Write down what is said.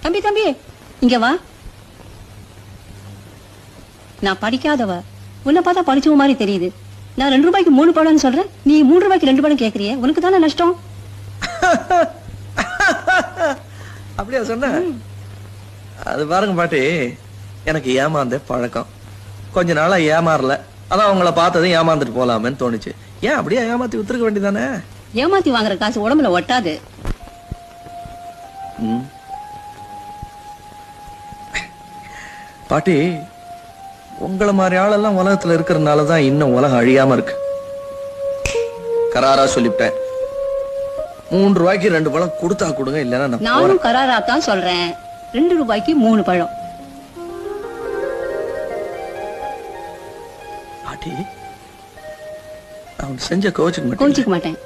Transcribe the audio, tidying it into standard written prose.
தம்பி தம்பி இங்க வா. நான் படிக்காதவ, உன்னை பார்த்தா படிச்சவ மாதிரி தெரியுது. நான் 2 ரூபாய்க்கு 3 பழம்னு சொல்றேன், நீ 3 ரூபாய்க்கு 2 பழம் கேக்குறிய. உனக்கு தானே நஷ்டம். அப்படியா சொன்ன? அது பாருங்க பாட்டி, எனக்கு ஏமாந்த பழக்கம். கொஞ்ச நாளா ஏமாறல, அதான் அவங்கள பார்த்ததும் ஏமாந்துட்டு போலாமேன்னு தோணுச்சு. ஏன் அப்படியே ஏமாத்தி வித்துருக்க வேண்டியதானே? ஏமாத்தி வாங்குற காசு உடம்புல ஒட்டாது. பாட்டி, உங்கள மாதிரி ஆளெல்லாம் உலகத்துல இருக்கிறதுனாலதான் இன்னும் உலகம் அழியாம இருக்கு. கராரா சொல்லிவிட்டேன், 3 ரூபாய்க்கு 2 பழம் கொடுத்தா கொடுங்க, இல்லன்னா நானும் கராரா தான் சொல்றேன். 2 ரூபாய்க்கு 3 பழம். பாட்டி, நான் செஞ்ச கோச்சுக்க கோச்சிக்க மாட்டேன்.